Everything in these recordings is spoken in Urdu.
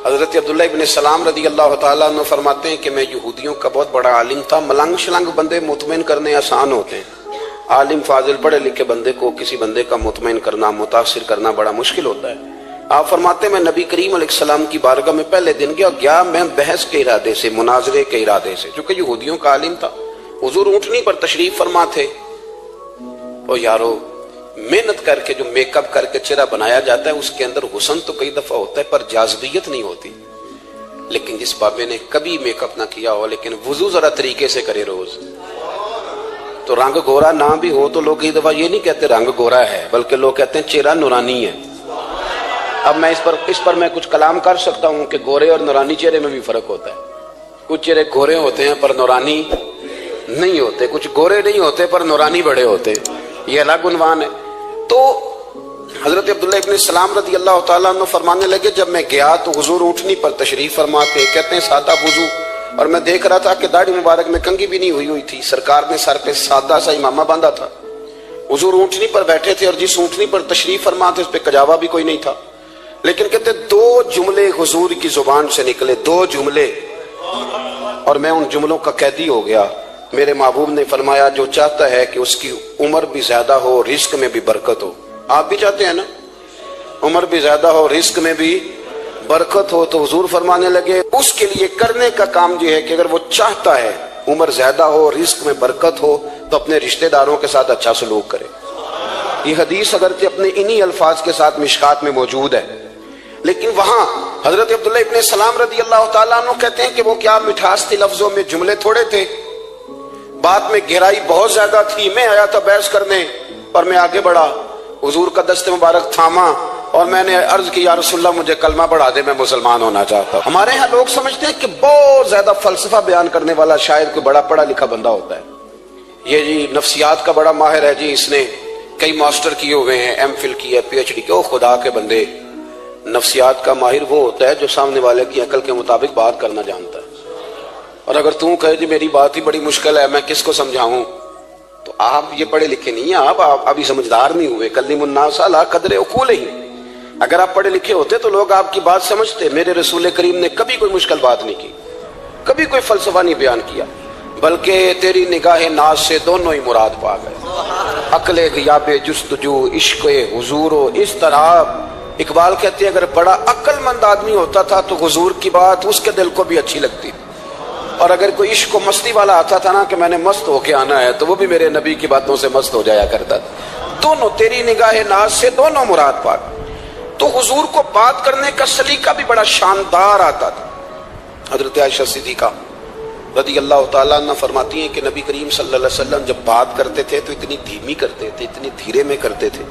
حضرت عبداللہ ابن سلام رضی اللہ تعالیٰ عنہ فرماتے ہیں کہ میں یہودیوں کا بہت بڑا عالم تھا. ملنگ شلنگ بندے مطمئن کرنے آسان ہوتے ہیں، عالم فاضل پڑھے لکھے بندے کو کسی بندے کا مطمئن کرنا، متاثر کرنا بڑا مشکل ہوتا ہے. آپ فرماتے ہیں میں نبی کریم علیہ السلام کی بارگاہ میں پہلے دن گیا میں بحث کے ارادے سے، مناظرے کے ارادے سے، چونکہ یہودیوں کا عالم تھا. حضور اونٹنی پر تشریف فرما تھے. اور یارو محنت کر کے جو میک اپ کر کے چہرہ بنایا جاتا ہے اس کے اندر حسن تو کئی دفعہ ہوتا ہے پر جاذبیت نہیں ہوتی. لیکن جس بابے نے کبھی میک اپ نہ کیا ہو لیکن وضو ذرا طریقے سے کرے روز، تو رنگ گورا نہ بھی ہو تو لوگ کئی دفعہ یہ نہیں کہتے رنگ گورا ہے، بلکہ لوگ کہتے ہیں چہرہ نورانی ہے. اب میں اس پر میں کچھ کلام کر سکتا ہوں کہ گورے اور نورانی چہرے میں بھی فرق ہوتا ہے. کچھ چہرے گورے ہوتے ہیں پر نورانی نہیں ہوتے، کچھ گورے نہیں ہوتے پر نورانی بڑے ہوتے، یہ الگ عنوان ہے. تو حضرت عبداللہ ابن سلام رضی اللہ تعالیٰ عنہ فرمانے لگے جب میں گیا تو حضور اونٹنی پر تشریف فرما تھے، کہتے ہیں سادہ وضو، اور میں دیکھ رہا تھا کہ داڑھی مبارک میں کنگھی بھی نہیں ہوئی تھی. سرکار نے سر پہ سادہ سا امامہ باندھا تھا. حضور اونٹنی پر بیٹھے تھے اور جس اونٹنی پر تشریف فرما تھے اس پہ کجاوا بھی کوئی نہیں تھا. لیکن کہتے دو جملے حضور کی زبان سے نکلے، دو جملے، اور میں ان جملوں کا قیدی ہو گیا. میرے محبوب نے فرمایا جو چاہتا ہے کہ اس کی عمر بھی زیادہ ہو، رزق میں بھی برکت ہو. آپ بھی چاہتے ہیں نا عمر بھی زیادہ ہو، رزق میں بھی برکت ہو، تو حضور فرمانے لگے اس کے لیے کرنے کا کام یہ ہے کہ اگر وہ چاہتا ہے عمر زیادہ ہو، رزق میں برکت ہو، تو اپنے رشتہ داروں کے ساتھ اچھا سلوک کرے. یہ حدیث اگرچہ اپنے انہی الفاظ کے ساتھ مشکات میں موجود ہے، لیکن وہاں حضرت عبداللہ ابن سلام رضی اللہ تعالیٰ عنہ کہتے ہیں کہ وہ کیا مٹھاس تھی لفظوں میں، جملے تھوڑے تھے، بات میں گہرائی بہت زیادہ تھی. میں آیا تھا بحث کرنے اور میں آگے بڑھا، حضور کا دست مبارک تھاما اور میں نے عرض کی یا رسول اللہ مجھے کلمہ پڑھا دے، میں مسلمان ہونا چاہتا ہوں. ہمارے ہاں لوگ سمجھتے ہیں کہ بہت زیادہ فلسفہ بیان کرنے والا شاید کوئی بڑا پڑھا لکھا بندہ ہوتا ہے. یہ جی نفسیات کا بڑا ماہر ہے جی، اس نے کئی ماسٹر کیے ہوئے ہیں، ایم فل کی ہے، پی ایچ ڈی کی. او خدا کے بندے، نفسیات کا ماہر وہ ہوتا ہے جو سامنے والے کی عقل کے مطابق بات کرنا جانتا ہے. اور اگر تم کہے جی میری بات ہی بڑی مشکل ہے میں کس کو سمجھاؤں، تو آپ یہ پڑھے لکھے نہیں ہیں، آپ ابھی سمجھدار نہیں ہوئے. کلم الناس علی قدر عقولہم. اگر آپ پڑھے لکھے ہوتے تو لوگ آپ کی بات سمجھتے. میرے رسول کریم نے کبھی کوئی مشکل بات نہیں کی، کبھی کوئی فلسفہ نہیں بیان کیا، بلکہ تیری نگاہ ناز سے دونوں ہی مراد پا گئے. عقل غیاب جستجو، عشق حضور و اضطراب. اقبال کہتے ہیں اگر بڑا عقل مند آدمی ہوتا تھا تو حضور کی بات اس کے دل کو بھی اچھی لگتی، اور اگر کوئی عشق و مستی والا آتا تھا نا کہ میں نے مست ہو کے آنا ہے، تو وہ بھی میرے نبی کی باتوں سے مست ہو جایا کرتا تھا. دونوں تیری نگاہ ناز سے دونوں مراد پا گئے. تو حضور کو بات کرنے کا سلیقہ بھی بڑا شاندار آتا تھا. حضرت عائشہ صدیقہ رضی اللہ تعالیٰ عنہ فرماتی ہیں کہ نبی کریم صلی اللہ علیہ وسلم جب بات کرتے تھے تو اتنی دھیمی کرتے تھے، اتنی دھیرے میں کرتے تھے.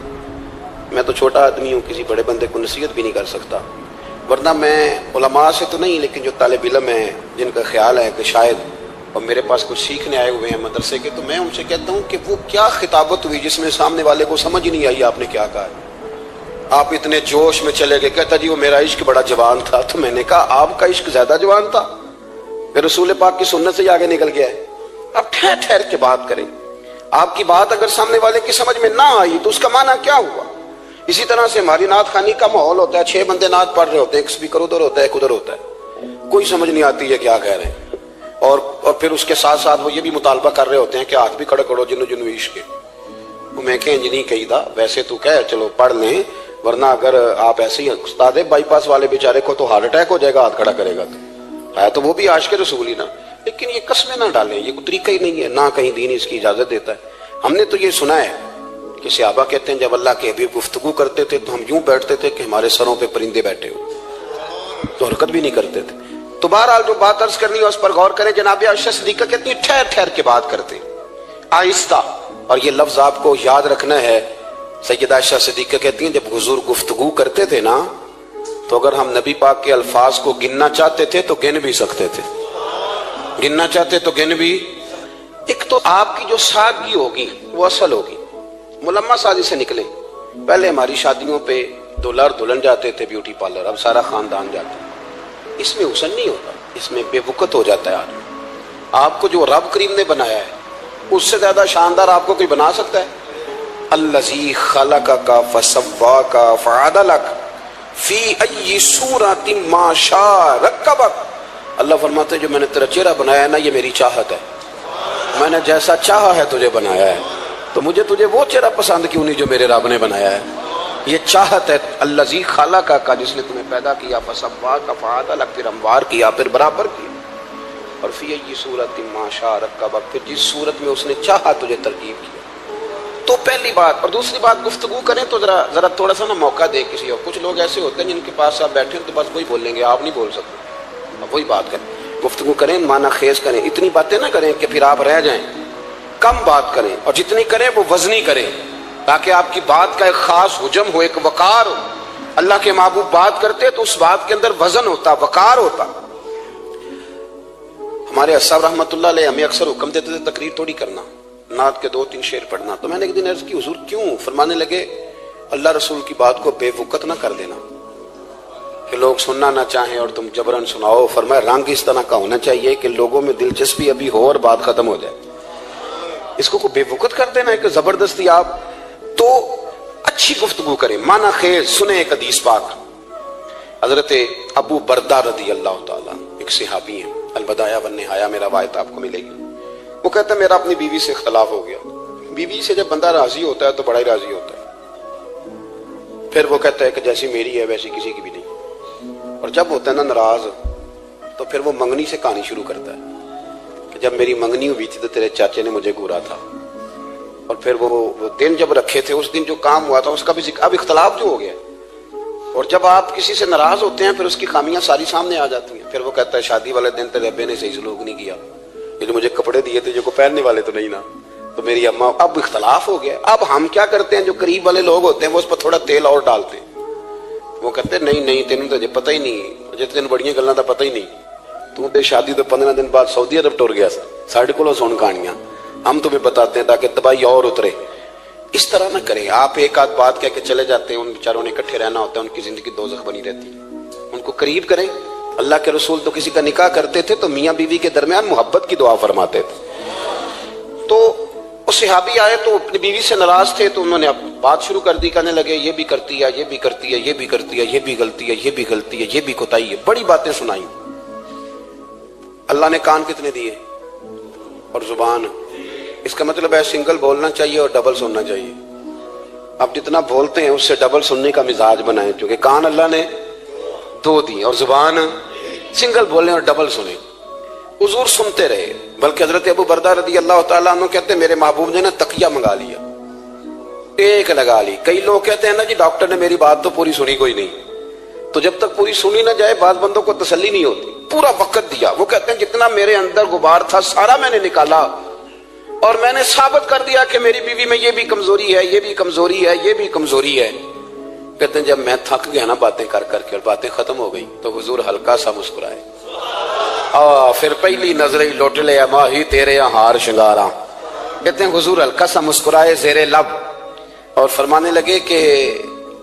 میں تو چھوٹا آدمی ہوں، کسی بڑے بندے کو نصیحت بھی نہیں کر سکتا، ورنہ میں علماء سے تو نہیں، لیکن جو طالب علم ہیں جن کا خیال ہے کہ شاید اور میرے پاس کچھ سیکھنے آئے ہوئے ہیں مدرسے کے، تو میں ان سے کہتا ہوں کہ وہ کیا خطابت ہوئی جس میں سامنے والے کو سمجھ ہی نہیں آئی آپ نے کیا کہا. آپ اتنے جوش میں چلے گئے، کہتا جی وہ میرا عشق بڑا جوان تھا. تو میں نے کہا آپ کا عشق زیادہ جوان تھا، پھر رسول پاک کی سنت سے ہی آگے نکل گیا ہے. آپ ٹھہر ٹھہر کے بات کریں. آپ کی بات اگر سامنے والے کی سمجھ میں نہ آئی تو اس کا معنی کیا ہوا. اسی طرح سے ہماری نعت خوانی کا ماحول ہوتا ہے، 6 بندے نعت پڑھ رہے ہوتے ہیں، ایک اسپیکر ادھر ہوتا ہے ایک ادھر ہوتا ہے، کوئی سمجھ نہیں آتی ہے کیا کہہ رہے ہیں. اور پھر اس کے ساتھ ساتھ وہ یہ بھی مطالبہ کر رہے ہوتے ہیں کہ ہاتھ بھی کھڑے کرو جنو جنو عشق. میں کہ انج نہیں کہی دا، ویسے تو کہہ چلو پڑھ لیں، ورنہ اگر آپ ایسے ہی استاد بائی پاس والے بیچارے کو تو ہارٹ اٹیک ہو جائے گا ہاتھ کھڑا کرے گا، تو ہے تو وہ بھی عاشق رسول ہی نا. لیکن یہ قسمیں نہ ڈالیں، یہ کوئی طریقہ ہی نہیں ہے، نہ کہیں دین اس کی اجازت دیتا ہے. ہم نے تو یہ سنا ہے کہ صحابہ کہتے ہیں جب اللہ کے حبیب گفتگو کرتے تھے تو ہم یوں بیٹھتے تھے کہ ہمارے سروں پہ پرندے بیٹھے ہو، تو حرکت بھی نہیں کرتے تھے. تو بہرحال جو بات عرض کرنی ہے اس پر غور کریں. جناب عائشہ صدیقہ کہتی ہیں ٹھہر ٹھہر کے بات کرتے آہستہ، اور یہ لفظ آپ کو یاد رکھنا ہے. سیدہ عائشہ صدیقہ کہتی ہیں جب حضور گفتگو کرتے تھے نا تو اگر ہم نبی پاک کے الفاظ کو گننا چاہتے تھے تو گن بھی سکتے تھے، گننا چاہتے تو گن بھی. ایک تو آپ کی جو سادگی ہوگی وہ اصل ہوگی، ملمہ سازی سے نکلے. پہلے ہماری شادیوں پہ دلہا اور دلہن جاتے تھے بیوٹی پارلر، اب سارا خاندان جاتا ہے. اس میں حسن نہیں ہوتا، اس میں بے وقت ہو جاتا ہے آدمی. آپ کو جو رب کریم نے بنایا ہے اس سے زیادہ شاندار آپ کو کوئی بنا سکتا ہے؟ الذی خلقک فسواک فعدلک فی ای صورت ما شاء رکبک، اللہ فرماتے ہیں جو میں نے تیرا چہرہ بنایا ہے نا، یہ میری چاہت ہے، میں نے جیسا چاہا ہے تجھے بنایا ہے، تو مجھے تجھے وہ چہرہ پسند کیوں نہیں جو میرے رب نے بنایا ہے؟ یہ چاہت ہے الذی خلقک کا، جس نے تمہیں پیدا کیا، فسواک فعدلک، پھر ہموار کیا، پھر برابر کیا، اور فی ای صورت ما شاء رکبک، پھر جس صورت میں اس نے چاہا تجھے ترکیب کیا۔ تو پہلی بات، اور دوسری بات گفتگو کریں تو ذرا تھوڑا سا نا موقع دے کسی اور۔ کچھ لوگ ایسے ہوتے ہیں جن کے پاس آپ بیٹھے ہیں تو بس وہی بولیں گے، آپ نہیں بول سکتے، اب وہی بات کریں، گفتگو کریں، معنی خیز کریں، اتنی باتیں نہ کریں کہ پھر آپ رہ جائیں، کم بات کریں، اور جتنی کریں وہ وزنی کریں، تاکہ آپ کی بات کا ایک خاص حجم ہو، ایک وقار ہو۔ اللہ کے محبوب بات کرتے تو اس بات کے اندر وزن ہوتا، وقار ہوتا۔ ہمارے اصحاب رحمۃ اللہ علیہ ہمیں اکثر حکم دیتے تھے تقریر تھوڑی کرنا، نعت کے 2-3 شعر پڑھنا۔ تو میں نے ایک دن عرض کی، حضور کیوں؟ فرمانے لگے اللہ رسول کی بات کو بے وقت نہ کر دینا کہ لوگ سننا نہ چاہیں اور تم جبرن سناؤ۔ فرمایا رنگ اس طرح کا ہونا چاہیے کہ لوگوں میں دلچسپی ابھی ہو اور بات ختم ہو جائے، اس کو بے وقت کر دینا ہے کہ زبردستی آپ۔ تو اچھی گفتگو کریں، معنی خیز سنیں۔ ایک حدیث پاک حضرت ابو بردہ رضی اللہ تعالیٰ، ایک صحابی ہیں، البدایہ والنہایہ میں روایت آپ کو ملے گی۔ وہ کہتا ہے میرا اپنی بیوی سے اختلاف ہو گیا۔ بیوی سے جب بندہ راضی ہوتا ہے تو بڑا ہی راضی ہوتا ہے، پھر وہ کہتا ہے کہ جیسی میری ہے ویسی کسی کی بھی نہیں۔ اور جب ہوتا ہے نا ناراض، تو پھر وہ منگنی سے کہانی شروع کرتا ہے کہ جب میری منگنی ہوئی تھی تو تیرے چاچے نے مجھے گورا تھا، اور پھر وہ دن جب رکھے تھے اس دن جو کام ہوا تھا اس کا بھی ذکر۔ اب اختلاف جو ہو گیا، اور جب آپ کسی سے ناراض ہوتے ہیں پھر اس کی خامیاں ساری سامنے آ جاتی ہیں۔ پھر وہ کہتا ہے شادی والے دن تیرے ابے نے صحیح سلوک نہیں کیا، یہ جو مجھے کپڑے دیے تھے جو کو پہننے والے تو نہیں نا، تو میری اماں۔ اب اختلاف ہو گیا۔ اب ہم کیا کرتے ہیں، جو قریب والے لوگ ہوتے ہیں وہ اس پر تھوڑا تیل اور ڈالتے ہیں، وہ کہتے ہیں نہیں تینوں تو پتہ ہی نہیں، جی تین بڑیاں گلاں دا پتہ ہی نہیں، تو تے شادی تو 15 دن بعد سعودی عرب ٹر گیا ساڑھے کو سن کہانیاں، ہم تمہیں بتاتے ہیں تاکہ تباہی اور اترے۔ اس طرح نہ کریں، آپ ایک آدھ بات کہہ کے چلے جاتے ہیں، ان بیچاروں نے اکٹھے رہنا ہوتا ہے، ان کی زندگی دوزخ بنی رہتی ہے، ان کو قریب کریں۔ اللہ کے رسول تو کسی کا نکاح کرتے تھے تو میاں بیوی کے درمیان محبت کی دعا فرماتے تھے۔ تو وہ صحابی آئے تو اپنی بیوی سے ناراض تھے، تو انہوں نے اب بات شروع کر دی، کہنے لگے یہ بھی کرتی ہے، یہ بھی کرتی ہے، یہ بھی کرتی ہے، یہ بھی غلطی ہے، یہ بھی غلطی ہے، یہ بھی کوتاہی ہے، بڑی باتیں سنائیں۔ اللہ نے کان کتنے دیے اور زبان، اس کا مطلب ہے سنگل بولنا چاہیے اور ڈبل سننا چاہیے۔ آپ جتنا بولتے ہیں اس سے ڈبل سننے کا مزاج بنائیں، کیونکہ کان اللہ نے 2 دی اور زبان سنگل بولیں اور ڈبل سنیں۔ حضور سنتے رہے، بلکہ حضرت ابو بردہ رضی اللہ تعالیٰ عنہ کہتے ہیں میرے محبوب نے نا تقیہ منگا لیا، ایک لگا لی۔ کئی لوگ کہتے ہیں نا جی ڈاکٹر نے میری بات تو پوری سنی کوئی نہیں، تو جب تک پوری سنی نہ جائے بعض بندوں کو تسلی نہیں ہوتی۔ پورا وقت دیا، وہ کہتے ہیں جتنا میرے اندر غبار تھا سارا میں نے نکالا، اور میں نے ثابت کر دیا کہ میری بیوی میں یہ بھی کمزوری ہے، یہ بھی کمزوری ہے، یہ بھی کمزوری ہے۔ کہتے ہیں جب میں تھک گیا نا باتیں کر کر کے اور باتیں ختم ہو گئی تو حضور ہلکا سا مسکرائے، پھر پہلی نظر ہی لوٹ لے ماہی تیرے ہار شنگاراں۔ کہتے ہیں حضور ہلکا سا مسکرائے زیر لب اور فرمانے لگے کہ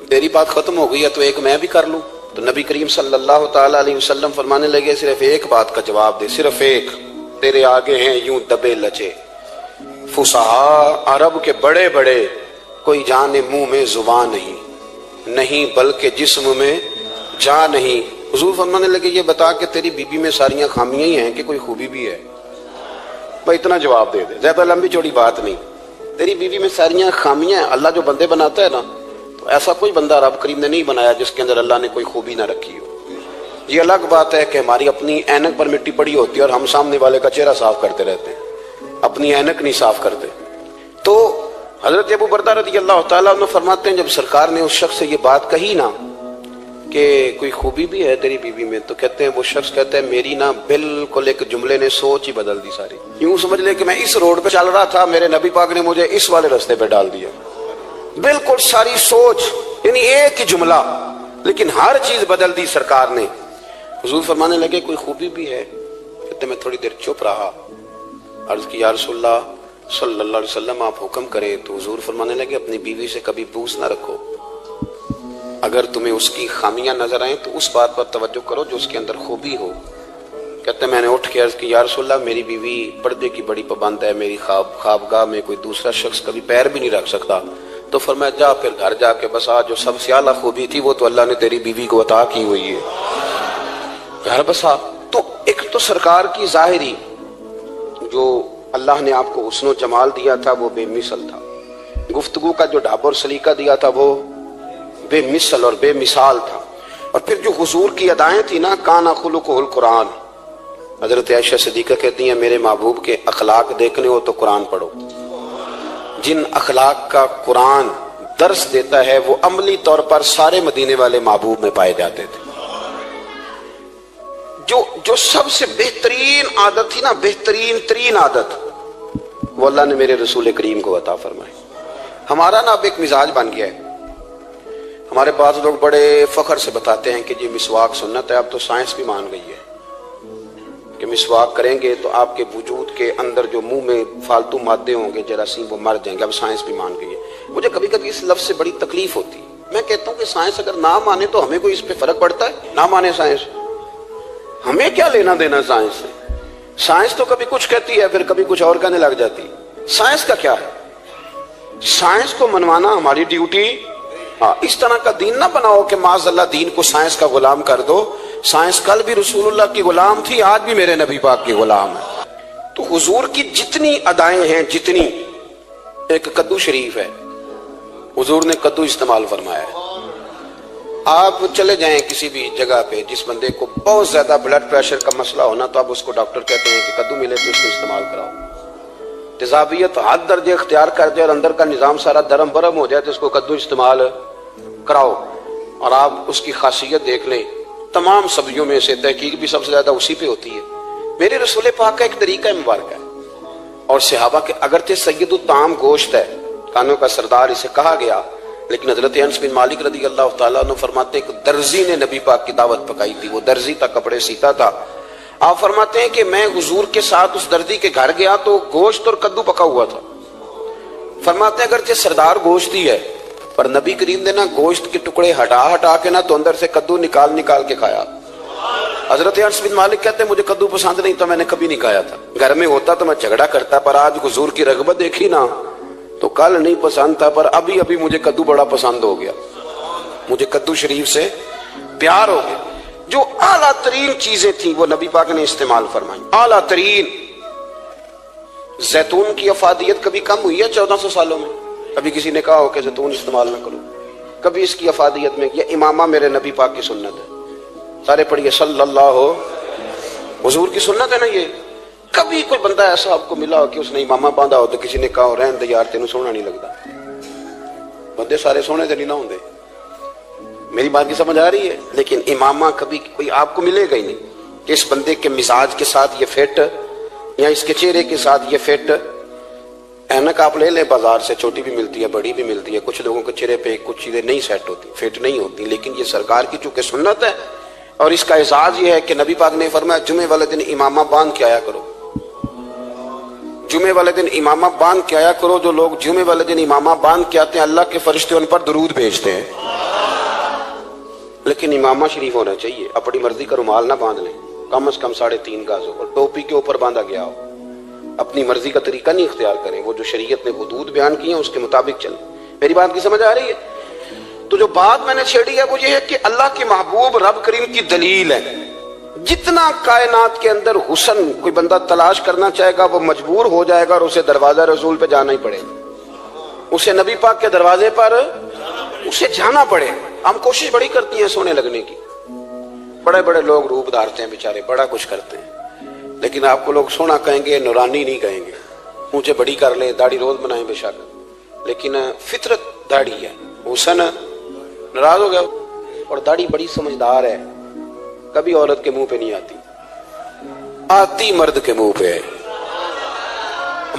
تیری بات ختم ہو گئی ہے تو ایک میں بھی کر لوں۔ تو نبی کریم صلی اللہ تعالی علیہ وسلم فرمانے لگے صرف ایک بات کا جواب دے، صرف ایک، تیرے آگے ہیں یوں دبے لچے فصحا عرب کے بڑے بڑے، کوئی جانے منہ میں زبان نہیں بلکہ جسم میں جان نہیں۔ حضور فرمانے لگے یہ بتا کہ تیری بیوی میں ساریاں خامیاں ہی ہیں کہ کوئی خوبی بھی ہے؟ بھائی اتنا جواب دے دے، زیادہ لمبی چوڑی بات نہیں، تیری بیوی میں ساریاں خامیاں ہیں۔ اللہ جو بندے بناتا ہے نا، تو ایسا کوئی بندہ رب کریم نے نہیں بنایا جس کے اندر اللہ نے کوئی خوبی نہ رکھی ہو۔ یہ الگ بات ہے کہ ہماری اپنی اینک پر مٹی پڑی ہوتی ہے اور ہم سامنے والے کا چہرہ صاف کرتے رہتے ہیں، اپنی اینک نہیں صاف کرتے۔ تو حضرت ابو بردہ رضی اللہ تعالیٰ عنہ فرماتے ہیں جب سرکار نے اس شخص سے یہ بات کہی نا کہ کوئی خوبی بھی ہے تیری بیوی میں، تو کہتے ہیں وہ شخص کہتا ہے میری نا بالکل ایک جملے نے سوچ ہی بدل دی ساری۔ یوں سمجھ لے کہ میں اس روڈ پہ چل رہا تھا، میرے نبی پاک نے مجھے اس والے رستے پہ ڈال دیا، بالکل ساری سوچ، یعنی ایک ہی جملہ لیکن ہر چیز بدل دی سرکار نے۔ حضور فرمانے لگے کوئی خوبی بھی ہے؟ کہتے میں تھوڑی دیر چپ رہا، عرض کی یا رسول اللہ صلی اللہ علیہ وسلم آپ حکم کریں۔ تو حضور فرمانے لگے اپنی بیوی سے کبھی بغض نہ رکھو، اگر تمہیں اس کی خامیاں نظر آئیں تو اس بات پر توجہ کرو جو اس کے اندر خوبی ہو۔ کہتے میں نے اٹھ کے عرض کی یا رسول اللہ میری بیوی پردے کی بڑی پابند ہے، میری خوابگاہ میں کوئی دوسرا شخص کبھی پیر بھی نہیں رکھ سکتا۔ تو فرمایا جا پھر گھر جا کے بسا، جو سب سے اعلیٰ خوبی تھی وہ تو اللہ نے تیری بیوی کو عطا کی ہوئی ہے، گھر بسا۔ تو ایک تو سرکار کی ظاہری جو اللہ نے آپ کو حسن و جمال دیا تھا وہ بے مثل تھا، گفتگو کا جو ڈھاب اور سلیقہ دیا تھا وہ بے مثل اور بے مثال تھا، اور پھر جو حضور کی ادائیں تھی نا، کانا خلقہ القرآن۔ حضرت عائشہ صدیقہ کہتی ہیں میرے محبوب کے اخلاق دیکھنے ہو تو قرآن پڑھو، جن اخلاق کا قرآن درس دیتا ہے وہ عملی طور پر سارے مدینے والے محبوب میں پائے جاتے تھے۔ جو سب سے بہترین عادت تھی نا، بہترین ترین عادت، وہ اللہ نے میرے رسول کریم کو عطا فرمائی۔ ہمارا نا اب ایک مزاج بن گیا ہے، ہمارے بعض لوگ بڑے فخر سے بتاتے ہیں کہ جی مسواک سنت ہے، اب تو سائنس بھی مان گئی ہے کہ مسواک کریں گے تو آپ کے وجود کے اندر جو منہ میں فالتو مادے ہوں گے جراثیم وہ مر جائیں گے، اب سائنس بھی مان گئی ہے۔ مجھے کبھی کبھی اس لفظ سے بڑی تکلیف ہوتی ہے، میں کہتا ہوں کہ سائنس اگر نہ مانے تو ہمیں کوئی اس پہ فرق پڑتا ہے؟ نہ مانے سائنس، ہمیں کیا لینا دینا سائنس سے؟ سائنس تو کبھی کچھ کہتی ہے پھر کبھی کچھ اور کہنے لگ جاتی، سائنس کا کیا ہے؟ سائنس کو منوانا ہماری ڈیوٹی۔ اس طرح کا دین نہ بناؤ کہ معاذ اللہ دین کو سائنس کا غلام کر دو۔ سائنس کل بھی رسول اللہ کی غلام تھی، آج بھی میرے نبی پاک کی غلام ہے۔ تو حضور کی جتنی ادائیں ہیں، جتنی، ایک کدو شریف ہے، حضور نے کدو استعمال فرمایا ہے۔ آپ چلے جائیں کسی بھی جگہ پہ، جس بندے کو بہت زیادہ بلڈ پریشر کا مسئلہ ہونا تو اب اس کو ڈاکٹر کہتے ہیں کہ کدو ملے تو اس کو استعمال کراؤ۔ تیزابیت حد درجے اختیار کر جائے اور اندر کا نظام سارا درم برم ہو جائے تو اس کو کدو استعمال کراؤ، اور آپ اس کی خاصیت دیکھ لیں۔ تمام سبزیوں میں سے تحقیق بھی سب سے زیادہ اسی پہ ہوتی ہے۔ میرے رسول پاک کا ایک طریقہ مبارک ہے، اور صحابہ کے اگرچہ سید الطعام گوشت ہے، کانوں کا سردار اسے کہا گیا، لیکن حضرت انس بن مالک رضی اللہ تعالیٰ عنہ فرماتے ہیں کہ درزی نے نبی پاک کی دعوت پکائی تھی، وہ درزی تھا، کپڑے سیتا تھا۔ آپ فرماتے ہیں کہ میں حضور کے ساتھ اس درزی کے گھر گیا تو گوشت اور کدو پکا ہوا تھا۔ فرماتے ہیں اگرچہ سردار گوشت ہی ہے پر نبی کریم نے نا گوشت کے ٹکڑے ہٹا کے نا تو اندر سے کدو نکال کے کھایا۔ حضرت انس بن مالک کہتے ہیں مجھے کدو پسند نہیں تو میں نے کبھی نہیں کھایا تھا، گھر میں ہوتا تو میں جھگڑا کرتا، پر آج حضور کی رغبت دیکھی نا تو کل نہیں پسند تھا پر ابھی مجھے کدو بڑا پسند ہو گیا، مجھے کدو شریف سے پیار ہو گیا۔ جو اعلیٰ ترین چیزیں تھیں وہ نبی پاک نے استعمال فرمائی، اعلیٰ ترین۔ زیتون کی افادیت کبھی کم ہوئی ہے 1400 سالوں میں؟ کبھی کسی نے کہا ہو کہ زیتون استعمال نہ کرو؟ کبھی اس کی افادیت میں؟ یہ امامہ میرے نبی پاک کی سنت ہے، سارے پڑھیے صلی اللہ، حضور کی سنت ہے نا یہ۔ کبھی کوئی بندہ ایسا آپ کو ملا ہو کہ اس نے امامہ باندھا ہو تو کسی نے کہا رہن دے یار تینوں سونا نہیں لگتا؟ بندے سارے سونے سے نہیں نہ ہوندے، میری بات کی سمجھ آ رہی ہے؟ لیکن امامہ کبھی کوئی آپ کو ملے گا ہی نہیں کہ اس بندے کے مزاج کے ساتھ یہ فٹ، یا اس کے چہرے کے ساتھ یہ فٹ۔ اینک آپ لے لیں بازار سے، چھوٹی بھی ملتی ہے بڑی بھی ملتی ہے، کچھ لوگوں کے چہرے پہ کچھ چیزیں نہیں سیٹ ہوتی، فٹ نہیں ہوتی، لیکن یہ سرکار کی چونکہ سنت ہے، اور اس کا اعزاز یہ ہے کہ نبی پاک نے فرمایا جمعے والے دن امامہ باندھ کے آیا کرو، جمعے والے دن امامہ باندھ کے آیا کرو۔ جو لوگ جمعے والے دن امامہ باندھ کے آتے ہیں اللہ کے فرشتے ان پر درود بھیجتے ہیں، لیکن امامہ شریف ہونا چاہیے، اپنی مرضی کا رومال نہ باندھ لیں، کم از کم 3.5 گز ہو، اور ٹوپی کے اوپر باندھا گیا ہو، اپنی مرضی کا طریقہ نہیں اختیار کریں، وہ جو شریعت نے حدود بیان کی ہیں اس کے مطابق چلیں۔ میری بات کی سمجھ آ رہی ہے؟ تو جو بات میں نے چھیڑی ہے وہ یہ ہے کہ اللہ کے محبوب رب کریم کی دلیل ہے۔ جتنا کائنات کے اندر حسن کوئی بندہ تلاش کرنا چاہے گا وہ مجبور ہو جائے گا اور اسے دروازہ رسول پہ جانا ہی پڑے گا، اسے نبی پاک کے دروازے پر اسے جانا پڑے۔ ہم کوشش بڑی کرتی ہیں سونے لگنے کی، بڑے بڑے لوگ روپ دھارتے ہیں بیچارے، بڑا کچھ کرتے ہیں، لیکن آپ کو لوگ سونا کہیں گے، نورانی نہیں کہیں گے۔ مجھے بڑی کر لیں، داڑھی روز بنائیں بے شک، لیکن فطرت داڑھی ہے، حسن ناراض ہو گیا، اور داڑھی بڑی سمجھدار ہے، کبھی عورت کے منہ پہ نہیں آتی، آتی مرد کے منہ پہ ہے،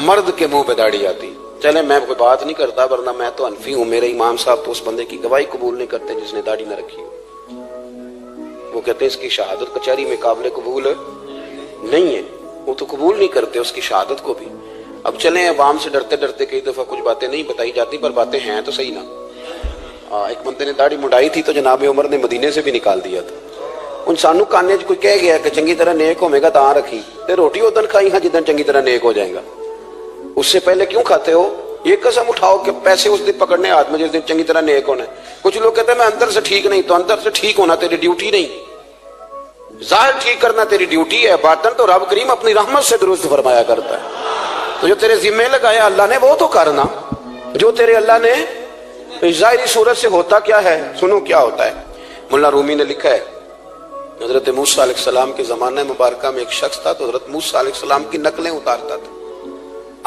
مرد کے منہ پہ داڑھی آتی۔ چلے میں کوئی بات نہیں کرتا ورنہ میں تو حنفی ہوں، میرے امام صاحب تو اس بندے کی گواہی قبول نہیں کرتے جس نے داڑھی نہ رکھی ہو، وہ کہتے ہیں اس کی شہادت کچہری میں قابل قبول نہیں ہے، وہ تو قبول نہیں کرتے اس کی شہادت کو بھی۔ اب چلیں عوام سے ڈرتے ڈرتے کئی دفعہ کچھ باتیں نہیں بتائی جاتی پر باتیں ہیں تو صحیح نا۔ ایک بندے نے داڑھی مڈائی تھی تو جناب عمر نے مدینے سے بھی نکال دیا تھا۔ انسانوں کانے کوئی کہہ گیا کہ چنگی طرح نیک ہوے گا تاں رکھی تے روٹی ادن کھائی ہاں جدن چنگی طرح نیک ہو جائے گا، اس سے پہلے کیوں کھاتے ہو؟ یہ قسم اٹھاؤ کہ پیسے اس دن پکڑنے ہاتھ میں جس دن چنگی طرح نیک ہونا ہے. کچھ لوگ کہتے ہیں میں اندر سے ٹھیک نہیں. تو اندر سے ٹھیک ہونا تیری ڈیوٹی نہیں, ظاہر ٹھیک کرنا تیری ڈیوٹی ہے, باطن تو رب کریم اپنی رحمت سے درست فرمایا کرتا ہے. تو جو تیرے ذمہ لگایا اللہ نے وہ تو کرنا, جو تیرے اللہ نے. ظاہری صورت سے ہوتا کیا ہے, سنو کیا ہوتا ہے. مولانا رومی نے لکھا ہے حضرت موسیٰ علیہ السلام کے زمانہ مبارکہ میں ایک شخص تھا تو حضرت موسیٰ علیہ السلام کی نقلیں اتارتا تھا.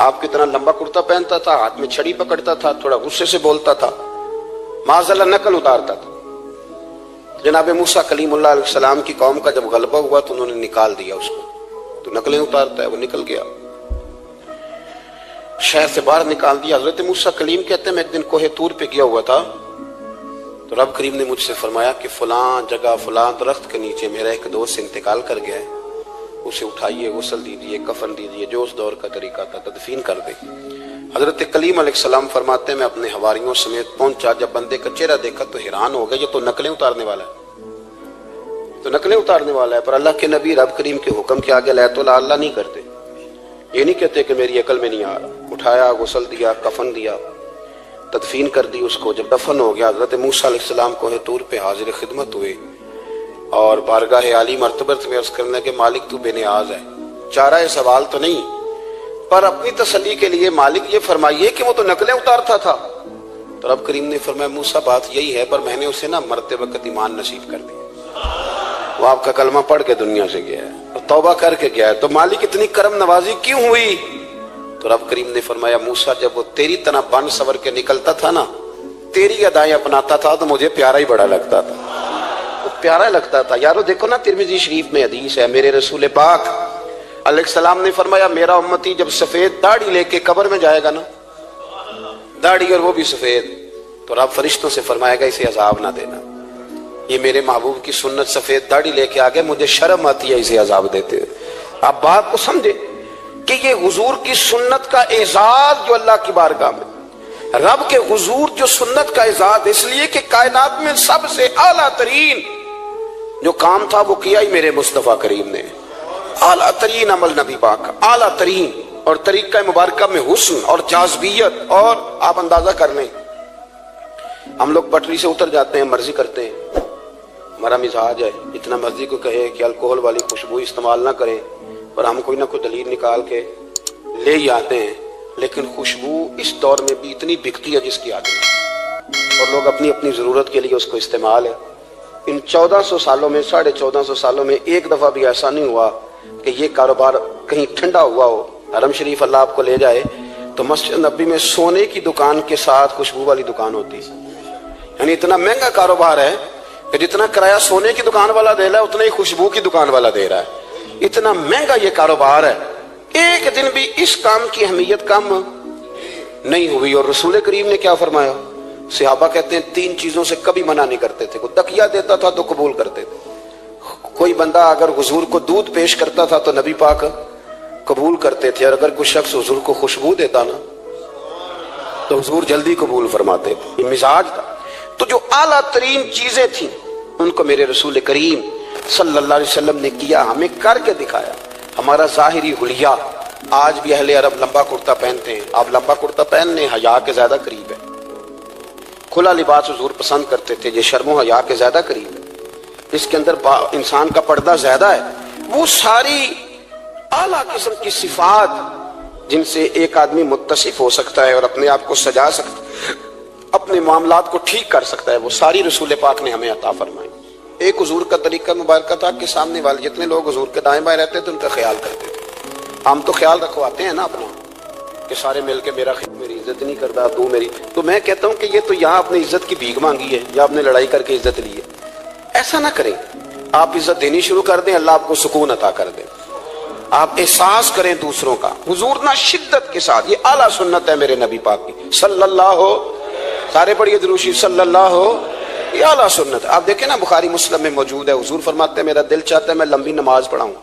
آپ کی طرح لمبا کرتا پہنتا تھا, ہاتھ میں چھڑی پکڑتا تھا, تھوڑا غصے سے بولتا تھا, معاذ اللہ نقل اتارتا تھا. جناب موسیٰ کلیم اللہ علیہ السلام کی قوم کا جب غلبہ ہوا تو انہوں نے نکال دیا اس کو. تو نقلیں اتارتا ہے, وہ نکل گیا, شہر سے باہر نکال دیا. حضرت موسیٰ کلیم کہتے ہیں میں ایک دن کوہ طور پہ گیا ہوا تھا تو رب کریم نے مجھ سے فرمایا کہ فلاں جگہ فلاں درخت کے نیچے میرا ایک دوست انتقال کر گیا ہے, اسے اٹھائیے, غسل دیجیے, کفن دیجیے, جو اس دور کا طریقہ تھا تدفین کر دے. حضرت کلیم علیہ السلام فرماتے ہیں میں اپنے حواریوں سمیت پہنچا, جب بندے کا چہرہ دیکھا تو حیران ہو گیا, یہ تو نقلیں اتارنے والا ہے, تو نقلیں اتارنے والا ہے. پر اللہ کے نبی رب کریم کے حکم کے آگے لا تو اللہ نہیں کرتے. یہ نہیں کہتے کہ میری عقل میں نہیں آ رہا. اٹھایا, غسل دیا, کفن دیا, تدفین کر دی اس کو. جب دفن ہو گیا حضرت موسیٰ علیہ السلام کوہ طور پہ حاضر خدمت ہوئے اور بارگاہ عالی مرتبت میں عرض کرنے کے مالک تو بے نیاز ہے, چارہ سوال تو نہیں, پر اپنی تسلی کے لیے مالک یہ فرمائیے کہ وہ تو نقلیں اتارتا تھا. تو رب کریم نے فرمایا موسیٰ بات یہی ہے, پر میں نے اسے نا مرتے وقت ایمان نصیب کر دیا, وہ آپ کا کلمہ پڑھ کے دنیا سے گیا ہے اور توبہ کر کے گیا ہے, تو مالک اتنی کرم نوازی کیوں ہوئی؟ تو رب کریم نے فرمایا موسیٰ جب وہ تیری طرح بن سور کے نکلتا تھا نا, تیری ادائیں اپناتا تھا تو مجھے پیارا ہی بڑا لگتا تھا, پیارا لگتا تھا. یارو دیکھو نا ترمذی شریف میں حدیث ہے, میرے رسول پاک علیہ السلام نے فرمایا میرا امتی جب سفید داڑھی لے کے قبر میں جائے گا نا, داڑھی اور وہ بھی سفید, تو رب فرشتوں سے فرمائے گا اسے عذاب نہ دینا, یہ میرے محبوب کی سنت سفید داڑھی لے کے آگے, مجھے شرم آتی ہے اسے عذاب دیتے. آپ بات کو سمجھے کہ یہ حضور کی سنت کا اعزاز جو اللہ کی بارگاہ میں, رب کے حضور جو سنت کا اعزاز اس لیے کہ کائنات میں سب سے اعلیٰ ترین جو کام تھا وہ کیا ہی میرے مصطفیٰ کریم نے. اعلیٰ ترین عمل نبی پاک کا, اعلیٰ ترین, اور طریقہ مبارکہ میں حسن اور جاذبیت. اور آپ اندازہ کر لیں ہم لوگ پٹری سے اتر جاتے ہیں, مرضی کرتے ہیں, ہمارا مزاج ہے اتنا مرضی کو کہے کہ الکوہل والی خوشبو استعمال نہ کریں, اور ہم کوئی نہ کوئی دلیل نکال کے لے ہی آتے ہیں. لیکن خوشبو اس دور میں بھی اتنی بکتی ہے جس کی عادت ہے, اور لوگ اپنی اپنی ضرورت کے لیے اس کو استعمال ہے. ان 1400 سالوں میں 1450 سالوں میں ایک دفعہ بھی ایسا نہیں ہوا کہ یہ کاروبار کہیں ٹھنڈا ہوا ہو. حرم شریف اللہ آپ کو لے جائے تو مسجد نبی میں سونے کی دکان کے ساتھ خوشبو والی دکان ہوتی ہے. یعنی اتنا مہنگا کاروبار ہے کہ جتنا کرایہ سونے کی دکان والا دے رہا ہے اتنا ہی خوشبو کی دکان والا دے رہا ہے. اتنا مہنگا یہ کاروبار ہے, ایک دن بھی اس کام کی اہمیت کم نہیں ہوئی. اور رسول کریم نے کیا فرمایا, صحابہ کہتے ہیں 3 چیزوں سے کبھی منع نہیں کرتے تھے. کوئی تکیہ دیتا تھا تو قبول کرتے تھے, کوئی بندہ اگر حضور کو دودھ پیش کرتا تھا تو نبی پاک قبول کرتے تھے, اور اگر کوئی شخص حضور کو خوشبو دیتا نا تو حضور جلدی قبول فرماتے تھے. یہ مزاج تھا. تو جو اعلیٰ ترین چیزیں تھیں ان کو میرے رسول کریم صلی اللہ علیہ وسلم نے کیا, ہمیں کر کے دکھایا. ہمارا ظاہری حلیہ, آج بھی اہل عرب لمبا کرتا پہنتے ہیں, آپ لمبا کرتا پہننے حیا کے زیادہ قریب ہے. کھلا لباس حضور پسند کرتے تھے, یہ شرم و حیا کے زیادہ قریب ہے, اس کے اندر انسان کا پردہ زیادہ ہے. وہ ساری اعلیٰ قسم کی صفات جن سے ایک آدمی متصف ہو سکتا ہے اور اپنے آپ کو سجا سکتا ہے, اپنے معاملات کو ٹھیک کر سکتا ہے, وہ ساری رسول پاک نے ہمیں عطا فرمائی. ایک حضور کا طریقہ مبارکہ تھا کہ سامنے والے جتنے لوگ حضور کے دائیں بائیں رہتے تھے ان کا خیال کرتے تھے. ہم تو خیال رکھواتے ہیں نا اپنا کہ سارے مل کے میری عزت نہیں کرتا, تو میری. تو میں کہتا ہوں کہ یہ تو یہاں اپنی عزت کی بھیک مانگی ہے یا آپ نے لڑائی کر کے عزت لی ہے. ایسا نہ کریں, آپ عزت دینی شروع کر دیں, اللہ آپ کو سکون عطا کر دے. آپ احساس کریں دوسروں کا. حضور نہ شدت کے ساتھ, یہ اعلیٰ سنت ہے میرے نبی پاک کی صلی اللہ ہو, سارے پڑھیے درود شریف صلی اللہ ہو, یہ اعلیٰ سنت. آپ دیکھیں نا بخاری مسلم میں موجود ہے, حضور فرماتے ہیں میرا دل چاہتا ہے میں لمبی نماز پڑھاؤں,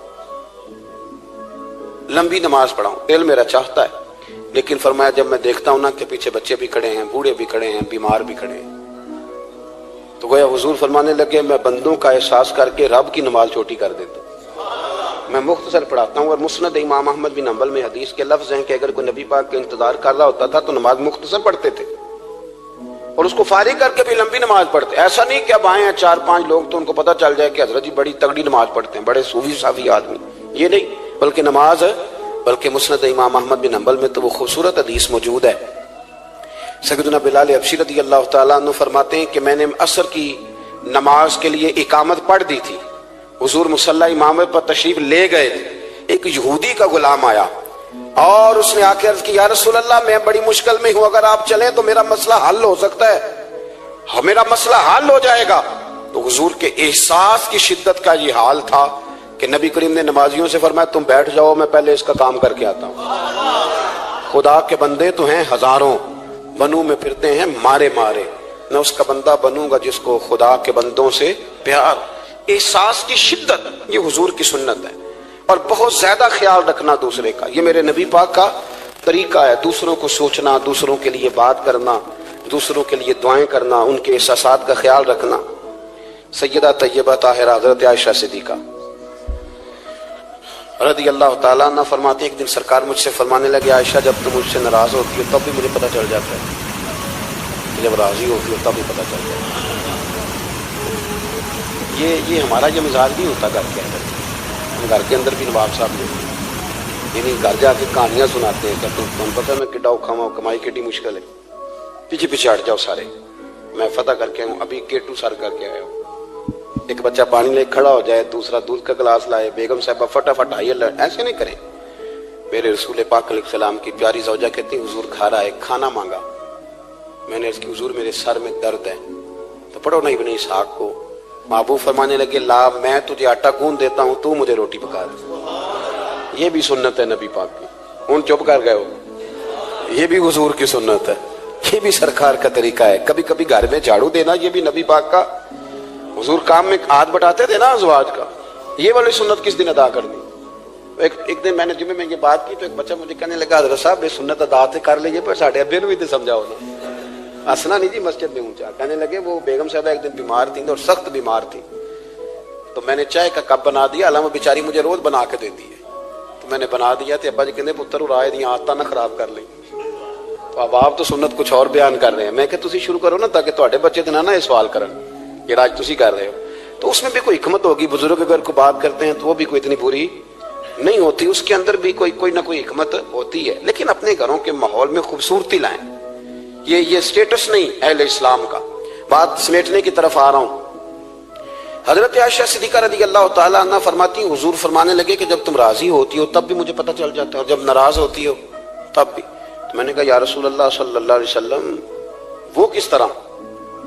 لمبی نماز پڑھاؤں, دل میرا چاہتا ہے. لیکن فرمایا جب میں دیکھتا ہوں نا کہ پیچھے بچے بھی کھڑے ہیں, بوڑھے بھی کھڑے ہیں, بیمار بھی کھڑے ہیں, تو گویا حضور فرمانے لگے میں بندوں کا احساس کر کے رب کی نماز چھوٹی کر دیتا ہوں. میں مختصر پڑھاتا ہوں. اور مسند امام احمد بن حنبل میں حدیث کے لفظ ہیں کہ اگر کوئی نبی پاک کا انتظار کر رہا ہوتا تھا تو نماز مختصر پڑھتے تھے اور اس کو فارغ کر کے بھی لمبی نماز پڑھتے. ایسا نہیں کہ اب آئے ہیں 4-5 لوگ تو ان کو پتہ چل جائے کہ حضرت جی بڑی تگڑی نماز پڑھتے ہیں, بڑے صوفی صافی آدمی, یہ نہیں. بلکہ مسند امام احمد بن حنبل میں تو وہ خوبصورت حدیث موجود ہے. سیدنا بلال حبشی رضی اللہ تعالیٰ عنہ فرماتے ہیں کہ میں نے عصر کی نماز کے لیے اقامت پڑھ دی تھی, حضور مصلی امامت پر تشریف لے گئے تھے, ایک یہودی کا غلام آیا اور اس نے آ کے عرض کی یا رسول اللہ میں بڑی مشکل میں ہوں, اگر آپ چلیں تو میرا مسئلہ حل ہو سکتا ہے, میرا مسئلہ حل ہو جائے گا. تو حضور کے احساس کی شدت کا یہ حال تھا کہ نبی کریم نے نمازیوں سے فرمایا تم بیٹھ جاؤ, میں پہلے اس کا کام کر کے آتا ہوں. خدا کے بندے تو ہیں ہزاروں, بنو میں پھرتے ہیں مارے مارے, میں اس کا بندہ بنوں گا جس کو خدا کے بندوں سے پیار. احساس کی شدت یہ حضور کی سنت ہے, اور بہت زیادہ خیال رکھنا دوسرے کا, یہ میرے نبی پاک کا طریقہ ہے. دوسروں کو سوچنا, دوسروں کے لیے بات کرنا, دوسروں کے لیے دعائیں کرنا, ان کے احساسات کا خیال رکھنا. سیدہ طیبہ طاہرہ حضرت عائشہ صدیقہ رضی اللہ تعالیٰ عنہ فرماتے ہیں ایک دن سرکار مجھ سے فرمانے لگے عائشہ جب تم مجھ سے ناراض ہوتی ہو تب بھی مجھے پتہ چل جاتا ہے, جب راضی ہوتی ہو تب بھی پتہ چل جاتا ہے. یہ ہمارا یہ مزاج نہیں ہوتا گھر کے اندر. ہم گھر کے اندر بھی نواب صاحب نے یعنی گھر جا کے کہانیاں سناتے ہیں کہ تم پتہ میں کڈا اوکھا کمائی کیڈی مشکل ہے, پیچھے پیچھے ہٹ جاؤ سارے, میں فتح کر کے ہوں, ابھی کیٹو سر کر کے آیا ہوں. ایک بچہ پانی لے کھڑا ہو جائے, دوسرا دودھ کا گلاس لائے, بیگم صاحبہ فٹافٹ آئیے, ایسے نہیں کریں. میرے رسول پاک علیہ السلام کی پیاری زوجہ کہتی حضور کھا رہا ہے, کھانا مانگا. میں نے اس کی حضور میرے سر میں درد ہے, تو پڑھو نہیں ابن اسحاق کو. محبوب فرمانے لگے لا میں تجھے آٹا گوندھ دیتا ہوں, تو مجھے روٹی پکا دے. یہ بھی سنت ہے نبی پاک کی. ان چپ کر گئے ہو, یہ بھی حضور کی سنت ہے, یہ بھی سرکار کا طریقہ ہے. کبھی کبھی گھر میں جھاڑو دینا یہ بھی نبی پاک کا. حضور کام میں ہاتھ بٹاتے تھے نا ازواج کا, یہ والی سنت کس دن ادا کرنی. ایک دن میں نے جمعے میں یہ بات کی تو ایک بچہ مجھے کہنے لگا حضرت صاحب یہ سنت ادا تے کر لیجیے پر ساڈے ابے نو بھی تے سمجھاؤ نا. ہنسنا نہیں جی مسجد میں اونچا. کہنے لگے وہ بیگم صاحبہ ایک دن بیمار تھیں اور سخت بیمار تھی, تو میں نے چائے کا کپ بنا دیا, علامہ بیچاری مجھے روز بنا کے دیتی ہے, تو میں نے بنا دیا تو ابا جی کہتے پتر رائے دیا آتا نہ خراب کر لیں. تو اب آپ تو سنت کچھ اور بیان کر رہے ہیں, میں کہ تسی شروع کرو نا تاکہ تواڈے بچے تے نہ یہ سوال کرن یہ آج تسی کر رہے ہو. تو اس میں بھی کوئی حکمت ہوگی. بزرگ اگر کو بات کرتے ہیں تو وہ بھی کوئی اتنی بری نہیں ہوتی, اس کے اندر بھی کوئی نہ کوئی حکمت ہوتی ہے. لیکن اپنے گھروں کے ماحول میں خوبصورتی لائیں, یہ سٹیٹس نہیں اہل اسلام کا. بات سمیٹنے کی طرف آ رہا ہوں. حضرت عائشہ صدیقہ رضی اللہ تعالیٰ عنہ فرماتی ہیں حضور فرمانے لگے کہ جب تم راضی ہوتی ہو تب بھی مجھے پتہ چل جاتا ہے, اور جب ناراض ہوتی ہو تب بھی. تو میں نے کہا یا رسول اللہ صلی اللہ علیہ وسلم وہ کس طرح.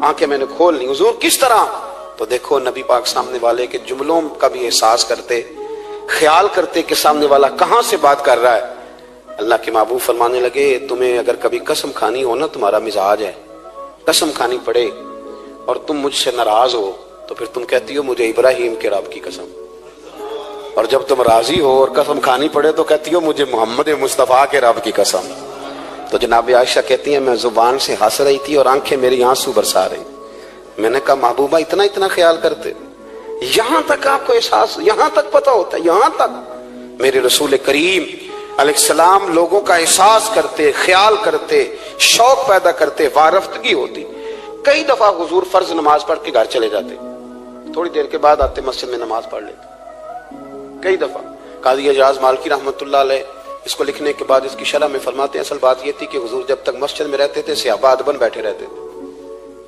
آنکھیں میں نے کھول لی, حضور کس طرح. تو دیکھو نبی پاک سامنے والے کے جملوں کا بھی احساس کرتے, خیال کرتے کہ سامنے والا کہاں سے بات کر رہا ہے. اللہ کے محبوب فرمانے لگے تمہیں اگر کبھی قسم کھانی ہو نا, تمہارا مزاج ہے قسم کھانی پڑے اور تم مجھ سے ناراض ہو تو پھر تم کہتی ہو مجھے ابراہیم کے رب کی قسم, اور جب تم راضی ہو اور قسم کھانی پڑے تو کہتی ہو مجھے محمد مصطفیٰ کے رب کی قسم. تو جناب عائشہ کہتی ہیں میں زبان سے ہنس رہی تھی اور آنکھیں میری آنسو برسا رہی. میں نے کہا محبوبہ اتنا خیال کرتے, یہاں تک آپ کو احساس, یہاں تک پتہ ہوتا ہے, یہاں تک. میرے رسول کریم علیہ السلام لوگوں کا احساس کرتے, خیال کرتے, شوق پیدا کرتے, وارفتگی ہوتی. کئی دفعہ حضور فرض نماز پڑھ کے گھر چلے جاتے, تھوڑی دیر کے بعد آتے مسجد میں نماز پڑھ لیتے. کئی دفعہ قاضی اعجاز مالکی رحمۃ اللہ علیہ اس کو لکھنے کے بعد اس کی شرح میں فرماتے ہیں اصل بات یہ تھی کہ حضور جب تک مسجد میں رہتے تھے صحابہ ادباً بیٹھے رہتے تھے,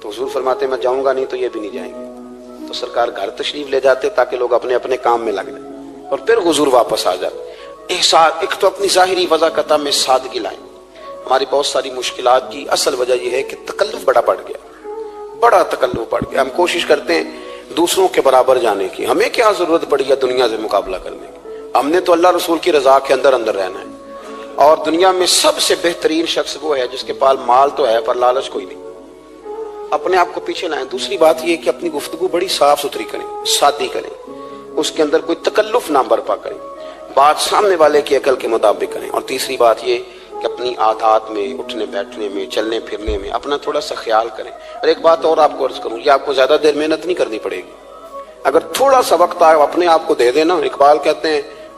تو حضور فرماتے ہیں میں جاؤں گا نہیں تو یہ بھی نہیں جائیں گے. تو سرکار گھر تشریف لے جاتے تاکہ لوگ اپنے اپنے کام میں لگ جائیں, اور پھر حضور واپس آ جاتے. احساس ایک تو اپنی ظاہری وضاحت میں سادگی لائیں. ہماری بہت ساری مشکلات کی اصل وجہ یہ ہے کہ تکلف بڑا بڑھ گیا, بڑا تکلف بڑھ گیا. ہم کوشش کرتے ہیں دوسروں کے برابر جانے کی, ہمیں کیا ضرورت پڑی ہے دنیا سے مقابلہ کرنے کی. ہم نے تو اللہ رسول کی رضا کے اندر رہنا ہے, اور دنیا میں سب سے بہترین شخص وہ ہے جس کے پاس مال تو ہے پر لالچ کوئی نہیں. اپنے آپ کو پیچھے لائیں. دوسری بات یہ کہ اپنی گفتگو بڑی صاف ستھری کریں, سادی کریں, اس کے اندر کوئی تکلف نہ برپا کریں, بات سامنے والے کی عقل کے مطابق کریں. اور تیسری بات یہ کہ اپنی عادات میں, اٹھنے بیٹھنے میں, چلنے پھرنے میں اپنا تھوڑا سا خیال کریں. اور ایک بات اور آپ کو عرض کروں, یہ آپ کو زیادہ دیر محنت نہیں کرنی پڑے گی. اگر تھوڑا سا وقت آپ اپنے آپ کو دے دینا, اقبال کہتے ہیں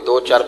2, 4,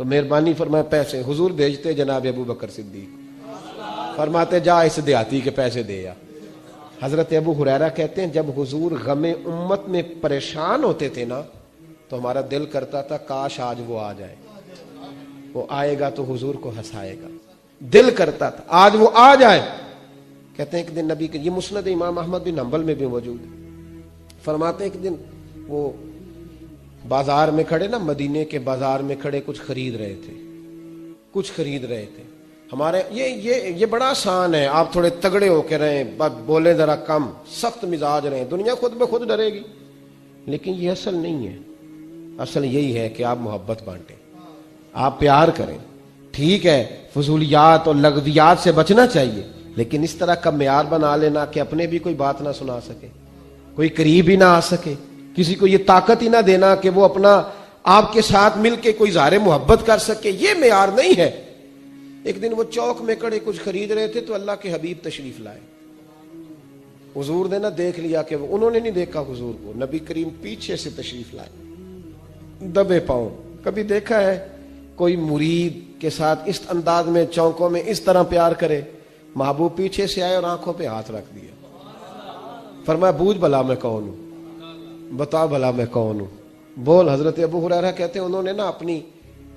تو مہربانی فرمائے پیسے حضور بھیجتے جناب ابو بکر صدیق، فرماتے جا اس دیہاتی کے پیسے دے یا۔ حضرت ابو ہریرہ کہتے ہیں جب حضور غم امت میں پریشان ہوتے تھے نا تو ہمارا دل کرتا تھا کاش آج وہ آ جائے، وہ آئے گا تو حضور کو ہنسائے گا، دل کرتا تھا آج وہ آ جائے۔ کہتے ہیں ایک دن نبی کے، یہ مسند امام احمد بن حنبل میں بھی موجود ہے، فرماتے ہیں ایک دن وہ بازار میں کھڑے نا، مدینے کے بازار میں کھڑے کچھ خرید رہے تھے۔ ہمارے یہ بڑا آسان ہے، آپ تھوڑے تگڑے ہو کے رہیں، بولے ذرا کم، سخت مزاج رہیں، دنیا خود بخود ڈرے گی، لیکن یہ اصل نہیں ہے۔ اصل یہی ہے کہ آپ محبت بانٹیں، آپ پیار کریں۔ ٹھیک ہے فضولیات اور لغویات سے بچنا چاہیے، لیکن اس طرح کا معیار بنا لینا کہ اپنے بھی کوئی بات نہ سنا سکے، کوئی قریب ہی نہ آ سکے، کسی کو یہ طاقت ہی نہ دینا کہ وہ اپنا آپ کے ساتھ مل کے کوئی اظہار محبت کر سکے، یہ معیار نہیں ہے۔ ایک دن وہ چوک میں کھڑے کچھ خرید رہے تھے تو اللہ کے حبیب تشریف لائے، حضور نے نہ دیکھ لیا کہ انہوں نے نہیں دیکھا حضور کو، نبی کریم پیچھے سے تشریف لائے دبے پاؤں۔ کبھی دیکھا ہے کوئی مرید کے ساتھ اس انداز میں چوکوں میں اس طرح پیار کرے؟ محبوب پیچھے سے آئے اور آنکھوں پہ ہاتھ رکھ دیا، فرمایا بوجھ بھلا میں کون ہوں، بتا بھلا میں کون ہوں، بول۔ حضرت ابو ہریرہ کہتے ہیں انہوں نے نا اپنی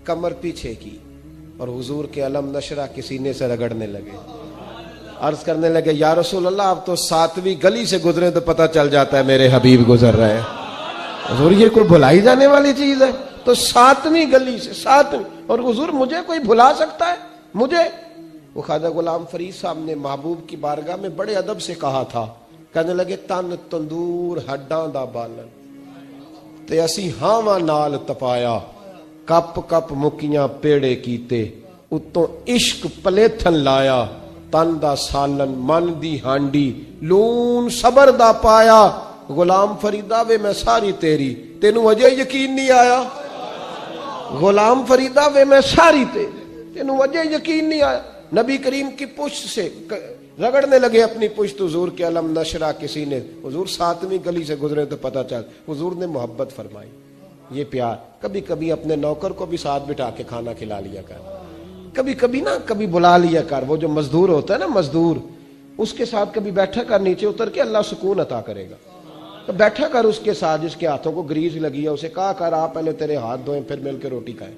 کمر پیچھے کی اور حضور کے علم نشرہ کے سینے سے رگڑنے لگے، عرض کرنے لگے یا رسول اللہ آپ تو 7ویں گلی سے گزرے تو پتہ چل جاتا ہے میرے حبیب گزر رہے ہیں۔ حضور یہ کوئی بھلائی جانے والی چیز ہے؟ تو 7ویں گلی سے، 7ویں، اور حضور مجھے کوئی بھلا سکتا ہے؟ مجھے؟ وہ خواجہ غلام فرید صاحب نے محبوب کی بارگاہ میں بڑے ادب سے کہا تھا، کہنے لگے تن تندور ہڈاں دا بالن تے اسی ہاواں نال تپایا، کپ کپ مکیاں پیڑے کیتے اتوں عشق پلیتھن لایا، تن دا سالن من دی ہانڈی لون صبر دا پایا، غلام فریدہ وے میں ساری تیری تینوں وجہ یقین نہیں آیا، غلام فریدہ وے میں ساری تیری تینوں وجہ یقین نہیں آیا۔ نبی کریم کی پشت سے رگڑنے لگے اپنی پشت، حضور کے علم نشرہ کے سینے، حضور 7ویں گلی سے گزرے تو پتہ چل، حضور نے محبت فرمائی، یہ پیار۔ کبھی کبھی اپنے نوکر کو بھی ساتھ بٹھا کے کھانا کھلا لیا کر، کبھی کبھی نا کبھی بلا لیا کر، وہ جو مزدور ہوتا ہے نا مزدور، اس کے ساتھ کبھی بیٹھا کر، نیچے اتر کے اللہ سکون عطا کرے گا، تو بیٹھا کر اس کے ساتھ، جس کے ہاتھوں کو گریز لگی ہے اسے کہا کر آپ پہلے تیرے ہاتھ دھوئیں پھر مل کے روٹی کھائیں،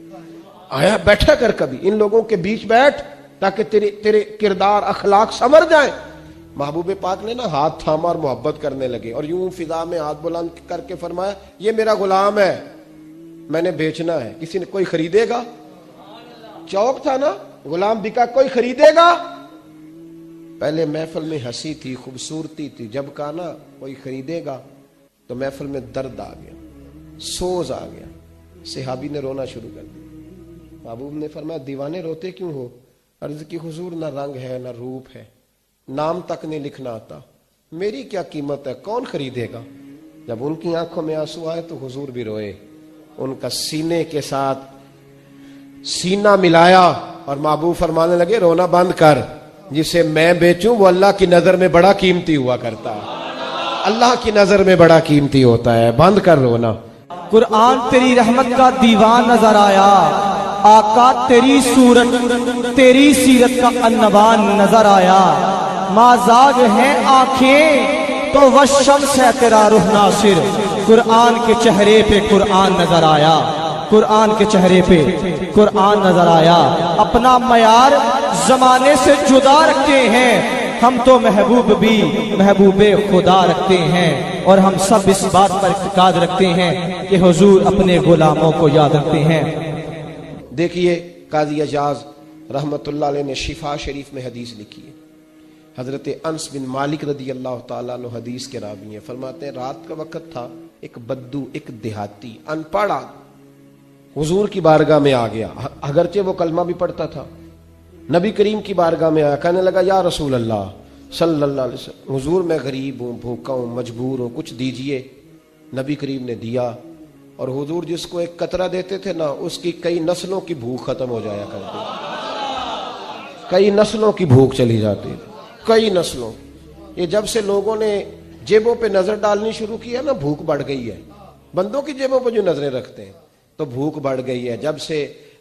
آیا بیٹھا کر کبھی ان لوگوں کے بیچ بیٹھ تاکہ تیرے کردار اخلاق سنور جائیں۔ محبوب پاک نے نا ہاتھ تھاما اور محبت کرنے لگے اور یوں فضا میں ہاتھ بلند کر کے فرمایا یہ میرا غلام ہے، میں نے بیچنا ہے، کسی نے کوئی خریدے گا؟ چوک تھا نا، غلام بکا، کوئی خریدے گا؟ پہلے محفل میں ہنسی تھی، خوبصورتی تھی، جب کہا نا کوئی خریدے گا تو محفل میں درد آ گیا، سوز آ گیا، صحابی نے رونا شروع کر دیا۔ محبوب نے فرمایا دیوانے روتے کیوں ہو؟ عرض کی حضور نہ رنگ ہے نہ روپ ہے، نام تک نہیں لکھنا آتا، میری کیا قیمت ہے، کون خریدے گا؟ جب ان کی آنکھوں میں آنسو آئے تو حضور بھی روئے، ان کا سینے کے ساتھ سینہ ملایا اور محبوب فرمانے لگے رونا بند کر، جسے میں بیچوں وہ اللہ کی نظر میں بڑا قیمتی ہوا کرتا ہے، اللہ کی نظر میں بڑا قیمتی ہوتا ہے، بند کر رونا۔ قرآن تیری رحمت کا دیوان نظر آیا، آقا تیری صورت تیری سیرت کا انبان نظر آیا، مازاج ہیں آنکھیں تو والشمس ہے تیرا روح ناصر، قرآن کے چہرے پہ قرآن نظر آیا، قرآن کے چہرے پہ قرآن نظر آیا۔ اپنا معیار زمانے سے جدا رکھتے ہیں ہم، تو محبوب بھی محبوب خدا رکھتے ہیں، اور ہم سب اس بات پر اعتقاد رکھتے ہیں کہ حضور اپنے غلاموں کو یاد رکھتے ہیں۔ دیکھیے قاضی اجاز رحمت اللہ علیہ نے شفا شریف میں حدیث لکھی ہے، حضرت انس بن مالک رضی اللہ تعالیٰ عنہ حدیث کے راوی ہیں، فرماتے ہیں رات کا وقت تھا، ایک بدو، ایک دیہاتی ان پڑھ حضور کی بارگاہ میں آ گیا، اگرچہ وہ کلمہ بھی پڑھتا تھا، نبی کریم کی بارگاہ میں آیا، کہنے لگا یا رسول اللہ صلی اللہ علیہ وسلم، حضور میں غریب ہوں، بھوکا ہوں، مجبور ہوں، کچھ دیجئے۔ نبی کریم نے دیا، اور حضور جس کو ایک قطرہ دیتے تھے نا اس کی کئی نسلوں کی بھوک ختم ہو جایا کرتی، کئی نسلوں کی بھوک چلی جاتی، کئی نسلوں۔ یہ جب سے لوگوں نے جیبوں پہ نظر ڈالنی شروع کی ہے نا، بھوک بڑھ گئی ہے، بندوں کی جیبوں پہ جو نظریں رکھتے ہیں تو بھوک بڑھ گئی ہے۔ جب سے